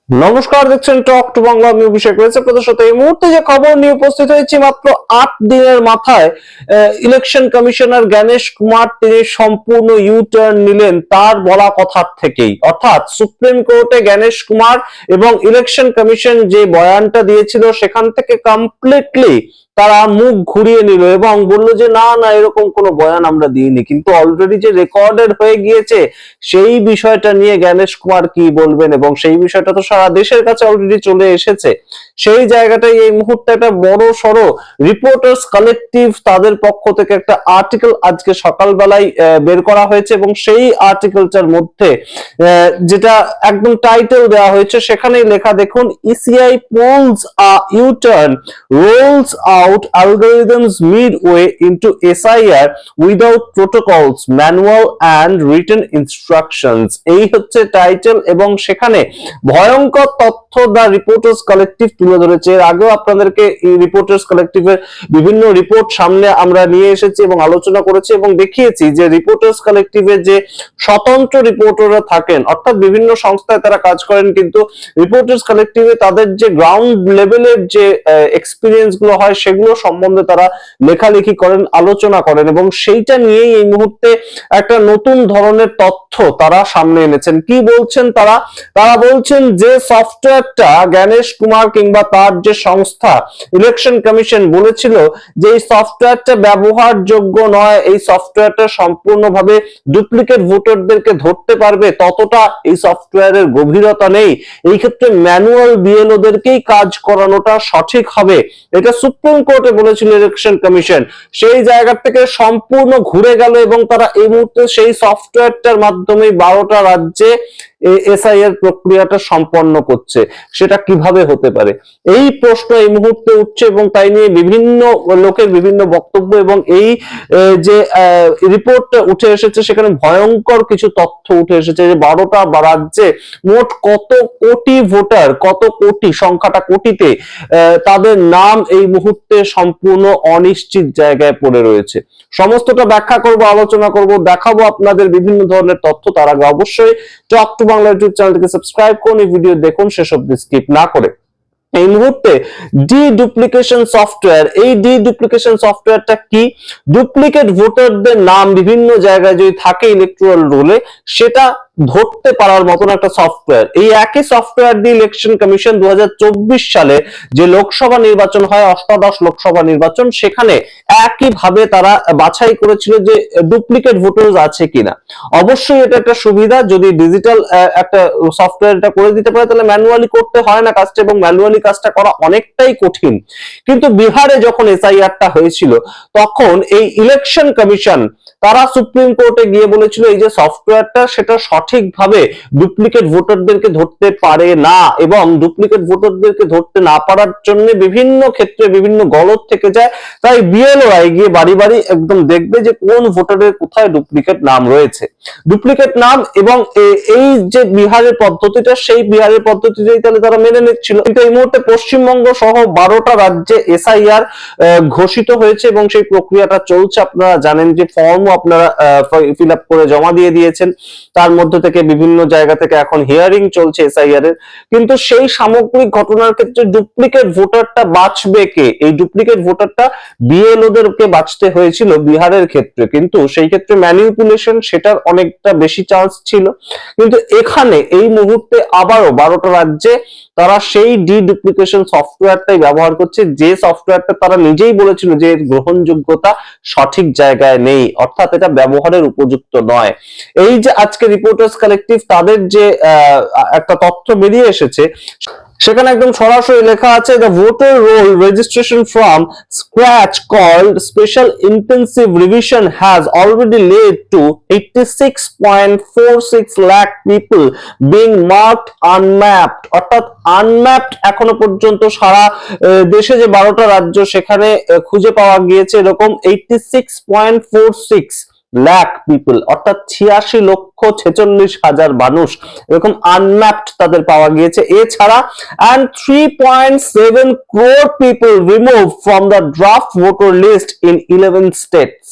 নমস্কার, দেখছেন talk to Bangla. আমি অভিষেক রয়েছে আপনাদের সাথে। এই মুহূর্তে যে খবর নিয়ে উপস্থিত হয়েছি, মাত্র 8 দিনের মাথায় ইলেকশন কমিশনার জ্ঞানেশ কুমার তিনি সম্পূর্ণ ইউ টার্ন নিলেন তার বলা কথার থেকেই। অর্থাৎ সুপ্রিম কোর্টে জ্ঞানেশ কুমার এবং ইলেকশন কমিশন যে বয়ানটা দিয়েছিল সেখান থেকে কমপ্লিটলি তারা মুখ ঘুরিয়ে নিল এবং বলল যে না না, এরকম কোনো বয়ান আমরা দিইনি। কিন্তু অলরেডি যে রেকর্ডেড হয়ে গিয়েছে সেই বিষয়টা নিয়ে জ্ঞানেশ কুমার কি বলবেন, এবং সেই বিষয়টা তো সারা দেশের কাছে অলরেডি চলে এসেছে। সেই জায়গাটাই এই মুহূর্তে একটা বড় সড়ো রিপোর্টার্স কালেকটিভ তাদের পক্ষ থেকে একটা আর্টিকেল আজকে সকালবেলায় বের করা হয়েছে, এবং সেই আর্টিকেলটার মধ্যে যেটা একদম টাইটেল দেওয়া হয়েছে সেখানেই লেখা দেখুন, ECI polls a U turn, rolls out algorithms midway into SIR without protocols, manual and written instructions। এই হচ্ছে টাইটেল, এবং সেখানে ভয়ঙ্কর তথ্য দা রিপোর্টার্স কালেকটিভ তুলে ধরেছে। এর আগেও আপনাদেরকে এই রিপোর্টার্স কালেকটিভের বিভিন্ন রিপোর্ট সামনে আমরা নিয়ে এসেছি এবং আলোচনা করেছি এবং দেখিয়েছি যে রিপোর্টার্স কালেকটিভের যে স্বতন্ত্র রিপোর্টাররা থাকেন, অর্থাৎ বিভিন্ন সংস্থায় তারা কাজ করেন, কিন্তু রিপোর্টার্স কালেকটিভে তাদের যে গ্রাউন্ড লেভেলের যে এক্সপিরিয়েন্স গুলো হয় সেগুলো সম্বন্ধে তারা লেখালেখি করেন, আলোচনা করেন, এবং সেইটা নিয়েই এই মুহূর্তে একটা নতুন ধরনের তথ্য তারা সামনে এনেছেন। কি বলছেন তারা? তারা বলছেন যে সফটওয়্যারটা জ্ঞানেশ কুমার কিংবা তার যে সংস্থা ইলেকশন কমিশন বলেছিল যে এই সফটওয়্যারটা ব্যবহারযোগ্য নয়, এই সফটওয়্যারটা সম্পূর্ণভাবে ডুপ্লিকেট ভোটারদেরকে ধরতে পারবে ততটা এই সফটওয়্যারের গভীরতা নেই। এই ক্ষেত্রে ম্যানুয়াল বিএলওদেরকেই কাজ করানোটা সঠিক হবে, এটা সুপ্রিম কোর্টে বলেছিল ইলেকশন কমিশন। সেই জায়গা থেকে সম্পূর্ণ ঘুরে গেল এবং তারা এই মুহূর্তে সেই সফটওয়্যারটার মাধ্যমে 12টা রাজ্যে এসআইআর প্রক্রিয়াটা সম্পন্ন করছে। সেটা কিভাবে হতে পারে, এই প্রশ্ন এই মুহূর্তে উঠছে, এবং তাই নিয়ে বিভিন্ন লোকের বিভিন্ন বক্তব্য, এবং এই যে রিপোর্টটা উঠে এসেছে সেখানে ভয়ঙ্কর কিছু তথ্য উঠে এসেছে যে 12টা রাজ্যে মোট কত কোটি ভোটার, কত কোটি, সংখ্যাটা কোটিতে, তাদের নাম এই মুহূর্তে সম্পূর্ণ অনিশ্চিত জায়গায় পড়ে রয়েছে। সমস্তটা ব্যাখ্যা করব, আলোচনা করব, দেখাবো আপনাদের বিভিন্ন ধরনের তথ্য। তার আগে অবশ্যই টক টু বাংলা ইউটিউব চ্যানেলটিকে সাবস্ক্রাইব করুন, এই ভিডিও দেখুন শেষ অবধি স্কিপ না করে। এই মুহূর্তে ডিডুপ্লিকেশন সফটওয়্যার, এই ডিডুপ্লিকেশন সফটওয়্যারটা কি? ডুপ্লিকেট ভোটারদের নাম বিভিন্ন জায়গায় যদি থাকে ইলেকট্রাল রোলে, সেটা ধরতে পারার মতন একটা সফটওয়্যার। এই একই সফটওয়্যার দিয়ে ইলেকশন কমিশন 2024 সালে যে লোকসভা নির্বাচন হয়, অষ্টাদশ লোকসভা নির্বাচন, সেখানে একইভাবে তারা বাছাই করেছিল যে ডুপ্লিকেট ভোটার আছে কিনা। অবশ্যই এটা একটা সুবিধা, যদি ডিজিটাল একটা সফটওয়্যার এটা করে দিতে পারে তাহলে ম্যানুয়ালি করতে হয় না কাজটা, এবং ম্যানুয়ালি কাজটা করা অনেকটাই কঠিন। কিন্তু বিহারে যখন এসআইআরটা হয়েছিল তখন এই ইলেকশন কমিশন তারা সুপ্রিম কোর্টে গিয়ে বলেছিল এই যে সফটওয়্যারটা সেটা সঠিকভাবে ডুপ্লিকেট ভোটারদেরকে ধরতে পারে না, এবং ডুপ্লিকেট ভোটারদেরকে ধরতে না পারার জন্য বিভিন্ন ক্ষেত্রে বিভিন্ন গলদ থেকে যায়। তাই বিএলওরা গিয়ে বাড়ি বাড়ি একদম দেখবে যে কোন ভোটারের কোথায় ডুপ্লিকেট নাম রয়েছে, ডুপ্লিকেট নাম। এবং এই যে বিহারের পদ্ধতিটা, সেই বিহারের পদ্ধতিটাই তাহলে তারা মেনে নিচ্ছিল। কিন্তু এই মুহূর্তে পশ্চিমবঙ্গ সহ 12টা রাজ্যে এসআইআর ঘোষিত হয়েছে এবং সেই প্রক্রিয়াটা চলছে। আপনারা জানেন যে ফর্মও আপনারা ফিল আপ করে জমা দিয়ে দিয়েছেন, তার মধ্যে থেকে বিভিন্ন জায়গা থেকে এখন হিয়ারিং চলছে এসআইআর এর। কিন্তু সেই সামগ্রিক ঘটনার ক্ষেত্রে ডুপ্লিকেট ভোটারটা বাঁচবে কে? এই ডুপ্লিকেট ভোটারটা বিএলওদেরকে বাঁচতে হয়েছিল বিহারের ক্ষেত্রে, কিন্তু সেই ক্ষেত্রে ম্যানিপুলেশন সেটার অনেকটা বেশি চান্স ছিল। কিন্তু এখানে এই মুহূর্তে আবারও 12টা রাজ্যে তারা সেই ডিডুপ্লিকেশন সফটওয়্যারটাই ব্যবহার করছে, যে সফটওয়্যারটা তারা নিজেই বলেছিল যে গ্রহণযোগ্যতা সঠিক জায়গায় নেই, অর্থাৎ এটা ব্যবহারের উপযুক্ত নয়। এই যে আজকে রিপোর্টার্স কালেকটিভ তাদের যে একটা তথ্য বেরিয়ে এসেছে, সেখানে একদম সরাসরি লেখা আছে, the voter roll registration from scratch called special intensive revision has already led to 86.46 lakh people being marked unmapped। অর্থাৎ আনম্যাপড এখনো পর্যন্ত সারা দেশে যে 12টা রাজ্য সেখানে খুঁজে পাওয়া গিয়েছে এরকম 86.46 লাখ পিপল, অর্থাৎ 86,46,000 মানুষ এরকম আনম্যাপড তাদের পাওয়া গিয়েছে। এছাড়া and 3.7 crore people removed from the draft voter list in 11 states।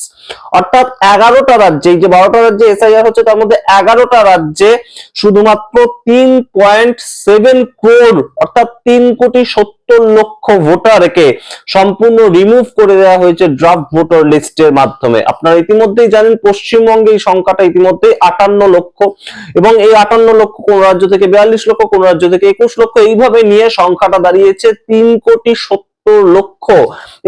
অর্থাৎ 11টা রাজ্যে, এই যে 12টা রাজ্যে এসআইআর হচ্ছে তার মধ্যে 11টা রাজ্যে শুধুমাত্র 3.7 crore অর্থাৎ 3,70,00,000 ভোটারকে সম্পূর্ণ রিমুভ করে দেওয়া হয়েছে ড্রাফট ভোটার লিস্টের মাধ্যমে। আপনারা ইতিমধ্যেই জানেন পশ্চিমবঙ্গে এই সংখ্যাটা ইতিমধ্যেই 58 লক্ষ, এবং এই 58 লক্ষ কোন রাজ্য থেকে 42 লক্ষ, কোন রাজ্য থেকে 21 লক্ষ, এইভাবে নিয়ে সংখ্যাটা দাঁড়িয়েছে 3,70,00,000।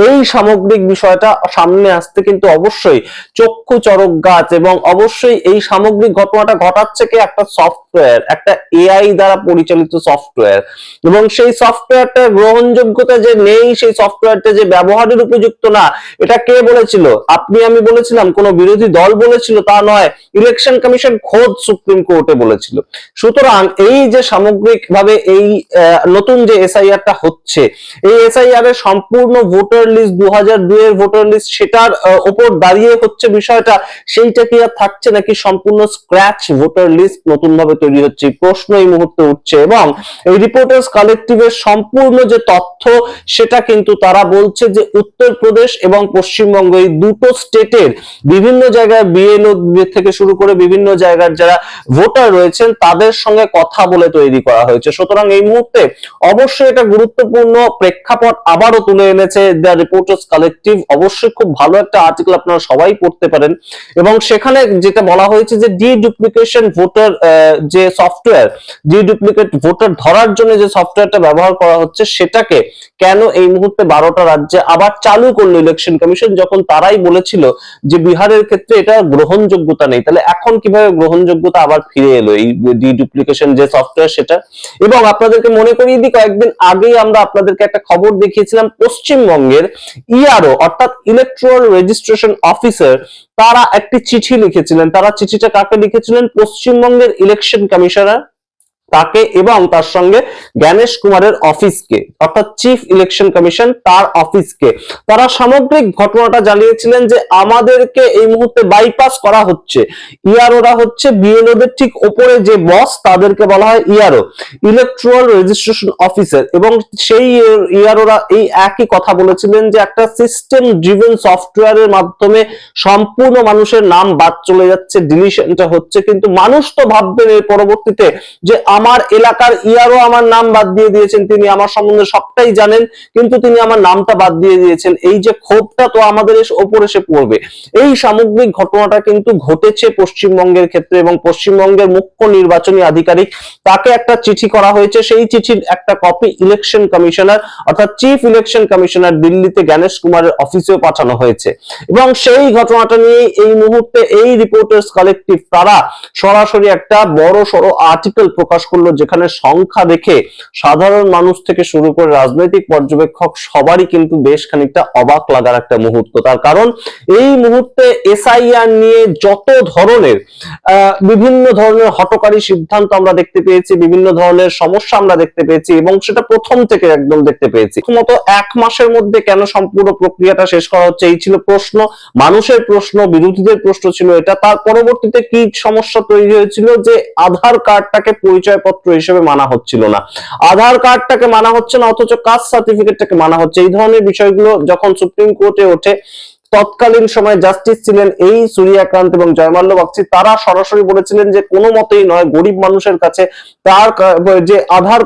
এই সামগ্রিক বিষয়টা সামনে আসতে কিন্তু অবশ্যই চক্ষু চরক গাছ, এবং অবশ্যই এই সামগ্রিক ঘটনাটা ঘটাচ্ছে কে? একটা সফটওয়্যার, একটা এআই দ্বারা পরিচালিত সফটওয়্যার, এবং সেই সফটওয়্যারটা গ্রহণযোগ্যতা যে নেই, সেই সফটওয়্যারটা যে ব্যবহারের উপযুক্ত না, এটা কে বলেছিল? আপনি আমি বলেছিলাম? কোন বিরোধী দল বলেছিল? তা নয়, ইলেকশন কমিশন খোদ সুপ্রিম কোর্টে বলেছিল। সুতরাং এই যে সামগ্রিকভাবে এই নতুন যে এসআইআরটা হচ্ছে, এই এসআইআর এর সম্পূর্ণ ভোটার লিস্ট 2002 এর ভোটার লিস্ট, সেটার উপর দাঁড়িয়ে হচ্ছে বিষয়টা, সেইটা কি আর থাকছে নাকি সম্পূর্ণ স্ক্র্যাচ ভোটার লিস্ট নতুন ভাবে তৈরি হচ্ছে? প্রশ্ন এই মুহূর্তে উঠছে, এবং এই রিপোর্টার্স কালেক্টিভের সম্পূর্ণ যে তথ্য, সেটা কিন্তু তারা বলছে যে উত্তরপ্রদেশ এবং পশ্চিমবঙ্গ এই দুটো স্টেটের বিভিন্ন জায়গায় বিএলও থেকে শুরু করে বিভিন্ন জায়গার যারা ভোটার রয়েছেন তাদের সঙ্গে কথা বলে তৈরি করা হয়েছে। সুতরাং এই মুহূর্তে অবশ্যই এটা গুরুত্বপূর্ণ প্রেক্ষাপট আবারও তুলে এনেছে দ্য রিপোর্টার্স কালেক্টিভ। অবশ্যই খুব ভালো একটা আর্টিকেল, আপনারা সবাই পড়তে পারেন। এবং সেখানে যেটা বলা হয়েছে যে ডিডুপ্লিকেশন ভোটার যে সফটওয়্যার, ডিডুপ্লিকেট ভোটার ধরার জন্য যে সফটওয়্যারটা ব্যবহার করা হচ্ছে, সেটাকে কেন এই মুহূর্তে 12টা রাজ্যে আবার চালু করলো ইলেকশন কমিশন, যখন তারাই বলেছিল যে বিহারের ক্ষেত্রে এটা গ্রহণযোগ্যতা নেই। তাহলে এখন কিভাবে গ্রহণযোগ্যতা আবার ফিরে এলো এই ডিডুপ্লিকেশন যে সফটওয়্যার সেটা? এবং আপনাদেরকে মনে করিয়ে দিই, কয়েকদিন আগেই আমরা আপনাদেরকে একটা খবর দেখিয়েছিলাম, পশ্চিমবঙ্গের ইআরও অর্থাৎ ইলেকট্রাল রেজিস্ট্রেশন অফিসার, তারা একটি চিঠি লিখেছিলেন। তারা চিঠিটা কাকে লিখেছিলেন? পশ্চিমবঙ্গের ইলেকশন কমিশনার তাকে, এবং তার সঙ্গে জ্ঞানেশ কুমারের অফিসকে, অর্থাৎ চিফ ইলেকশন কমিশন তার অফিসকে। তারা সামগ্রিক ঘটনাটা জানিয়েছিলেন যে আমাদেরকে এই মুহূর্তে বাইপাস করা হচ্ছে। ইআরওরা হচ্ছে বিএলওদের ঠিক উপরে যে বস, তাদেরকে বলা হয় ইআরও, ইলেকট্রাল রেজিস্ট্রেশন অফিসার। এবং সেই ইআরওরা এই একই কথা বলেছিলেন যে একটা সিস্টেম ড্রিভেন সফটওয়্যারের মাধ্যমে সম্পূর্ণ মানুষের নাম বাদ চলে যাচ্ছে, ডিলিশনটা হচ্ছে। কিন্তু মানুষ তো ভাববেন এর পরবর্তীতে যে আমার এলাকার ইআরও আমার নাম বাদ দিয়ে দিয়েছেন, তিনি আমার সম্বন্ধে সবটাই জানেন, কিন্তু তিনি আমার নামটা বাদ দিয়ে দিয়েছেন। এই যে ক্ষোভটা তো আমাদের ওপর এসে পড়বে। এই সামগ্রিক ঘটনাটা কিন্তু ঘটেছে পশ্চিমবঙ্গের ক্ষেত্রে, এবং পশ্চিমবঙ্গের মুখ্য নির্বাচনী আধিকারিক, তাকে একটা চিঠি করা হয়েছে। সেই চিঠির একটা কপি ইলেকশন কমিশনার অর্থাৎ চিফ ইলেকশন কমিশনার দিল্লিতে জ্ঞানেশ কুমারের অফিসেও পাঠানো হয়েছে। এবং সেই ঘটনাটা নিয়ে এই মুহূর্তে এই রিপোর্টার্স কালেক্টিভ তারা সরাসরি একটা বড় সড়ো আর্টিকেল প্রকাশ করলো, যেখানে সংখ্যা দেখে সাধারণ মানুষ থেকে শুরু করে রাজনৈতিক পর্যবেক্ষক সবারই কিন্তু বেশ খানিকটা অবাক লাগার একটা মুহূর্ত। তার কারণ এই মুহূর্তে এসআইআর নিয়ে যত ধরনের বিভিন্ন ধরনের হঠকারী সিদ্ধান্ত আমরা দেখতে পেয়েছি, বিভিন্ন ধরনের সমস্যা আমরা দেখতে পেয়েছি, এবং সেটা প্রথম থেকে একদম দেখতে পেয়েছি। প্রথমত 1 মাসের মধ্যে কেন সম্পূর্ণ প্রক্রিয়াটা শেষ করা হচ্ছে, এই ছিল প্রশ্ন, মানুষের প্রশ্ন, বিরোধীদের প্রশ্ন ছিল এটা। তার পরবর্তীতে কি সমস্যা তৈরি হয়েছিল যে আধার কার্ডটাকে পরিচয়পত্র হিসেবে মানা হচ্ছিল না, আধার কার্ডটাকে মানা হচ্ছে না, অথচ কাস্ট সার্টিফিকেটটাকে মানা হচ্ছে। এই ধরনের বিষয়গুলো যখন সুপ্রিম কোর্টে ওঠে, তৎকালীন সময় জাস্টিস ছিলেন এই সূর্যকান্ত এবং জয়মাল্য বাগচি, তারা সরাসরি বলেছিলেন যে কোনো মতেই নয়, গরিব মানুষের কাছে তার যে আধার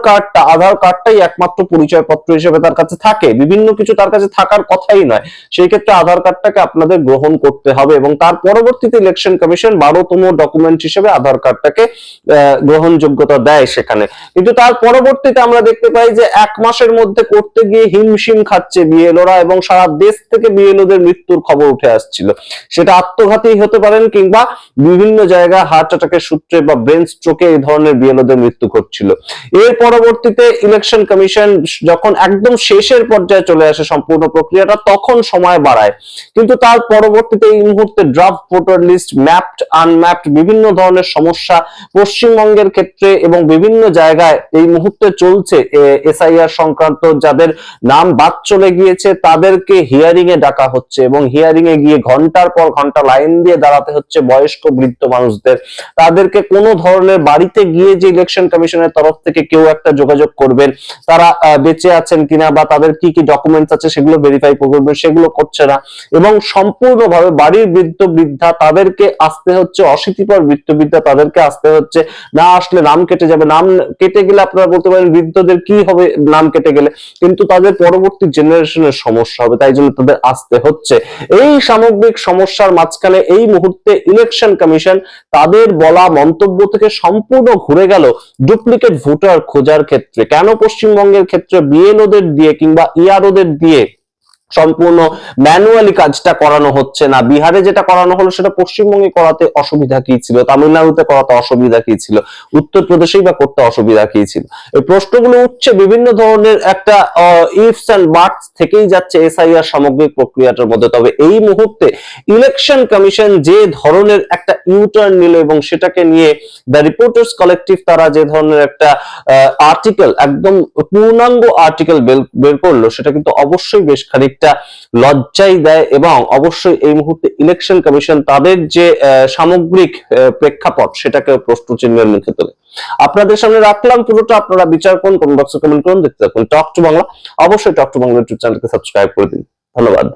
কার্ডটাই একমাত্র পরিচয়পত্র হিসেবে তার কাছে থাকে, বিভিন্ন কিছু তার কাছে থাকার কথাই নয়। সেই ক্ষেত্রে আধার কার্ডটাকে আপনাদের গ্রহণ করতে হবে, এবং তার পরবর্তীতে ইলেকশন কমিশন 12তম ডকুমেন্ট হিসেবে আধার কার্ডটাকে গ্রহণযোগ্যতা দেয় সেখানে। কিন্তু তার পরবর্তীতে আমরা দেখতে পাই যে 1 মাসের মধ্যে করতে গিয়ে হিমশিম খাচ্ছে বিএলওরা, এবং সারা দেশ থেকে বিএলওদের মৃত্যুর খবর উঠে আসছিল। সেটা আত্মঘাতী হতে পারেন, কিংবা বিভিন্ন জায়গায় হার্ট অ্যাটাকের সূত্রে বা ব্রেন স্ট্রোকে এই ধরনের বিএলওদের মৃত্যু ঘটছিল। এর পরবর্তীতে ইলেকশন কমিশন যখন একদম শেষের পর্যায়ে চলে আসে সম্পূর্ণ প্রক্রিয়াটা, তখন সময় বাড়ায়। কিন্তু তার পরবর্তীতে এই মুহূর্তে draft voter list, mapped unmapped, বিভিন্ন ধরনের সমস্যা পশ্চিমবঙ্গের ক্ষেত্রে এবং বিভিন্ন জায়গায় এই মুহূর্তে চলছে। এসআইআর সংক্রান্ত যাদের নাম বাদ চলে গিয়েছে তাদেরকে হিয়ারিং এ ডাকা হচ্ছে, এবং হিয়ারিং এ গিয়ে ঘন্টার পর ঘন্টা লাইন দিয়ে দাঁড়াতে হচ্ছে বয়স্ক বৃদ্ধ মানুষদের। তাদেরকে কোনো ধরনের বাড়িতে গিয়ে যে ইলেকশন কমিশনের তরফ থেকে কেউ একটা যোগাযোগ করবেন, তারা বেঁচে আছেন কিনা বা তাদের কি কি ডকুমেন্টস আছে সেগুলো ভেরিফাই করবেন, সেগুলো করছে না। এবং সম্পূর্ণভাবে বাড়ির বৃদ্ধ বৃদ্ধা তাদেরকে আসতে হচ্ছে, অশীতিপর বৃদ্ধ বৃদ্ধা তাদেরকে আসতে হচ্ছে, না আসলে নাম কেটে যাবে। নাম কেটে গেলে আপনারা বলতে পারেন বৃদ্ধদের কি হবে নাম কেটে গেলে, কিন্তু তাদের পরবর্তী জেনারেশনের সমস্যা হবে, তাই জন্য তাদের আসতে হচ্ছে। এই সামগ্রিক সমস্যার মাঝখানে এই মুহূর্তে ইলেকশন কমিশন তাদের বলা মন্তব্য থেকে সম্পূর্ণ ঘুরে গেল ডুপ্লিকেট ভোটার খোঁজার ক্ষেত্রে। কেন পশ্চিমবঙ্গের ক্ষেত্রে বিএলওদের দিয়ে কিংবা ইআরওদের দিয়ে সম্পূর্ণ ম্যানুয়ালি কাজটা করানো হচ্ছে না? বিহারে যেটা করানো হলো সেটা পশ্চিমবঙ্গে করাতে অসুবিধা কি ছিল, তামিলনাড়ুতে করাতে অসুবিধা কি ছিল, উত্তরপ্রদেশেই বা করতে অসুবিধা কি ছিল? এই প্রশ্নগুলো উঠছে বিভিন্ন ধরনের একটা ইফস এন্ড বাটস থেকেই যাচ্ছে এসআইআর সামগ্রিক প্রক্রিয়াটার মধ্যে। তবে এই মুহূর্তে ইলেকশন কমিশন যে ধরনের একটা ইউটার্ন নিল এবং সেটাকে নিয়ে দ্য রিপোর্টার্স কালেক্টিভ তারা যে ধরনের একটা আর্টিকেল, একদম পূর্ণাঙ্গ আর্টিকেল বের করলো, সেটা কিন্তু অবশ্যই বেশ খানিকটা লজ্জাই দেয়। এবং অবশ্যই এই মুহূর্তে ইলেকশন কমিশন তাদের যে সামগ্রিক প্রেক্ষাপট সেটাকে প্রশ্ন চিহ্নের মুখে তোলে। আপনাদের সামনে রাখলাম পুরোটা, আপনারা বিচার করুন, কমেন্ট বক্সে কমেন্ট করুন, দেখতে থাকুন টক টু বাংলা। অবশ্যই টক টু বাংলা ইউটিউব চ্যানেলকে সাবস্ক্রাইব করে দিন। ধন্যবাদ।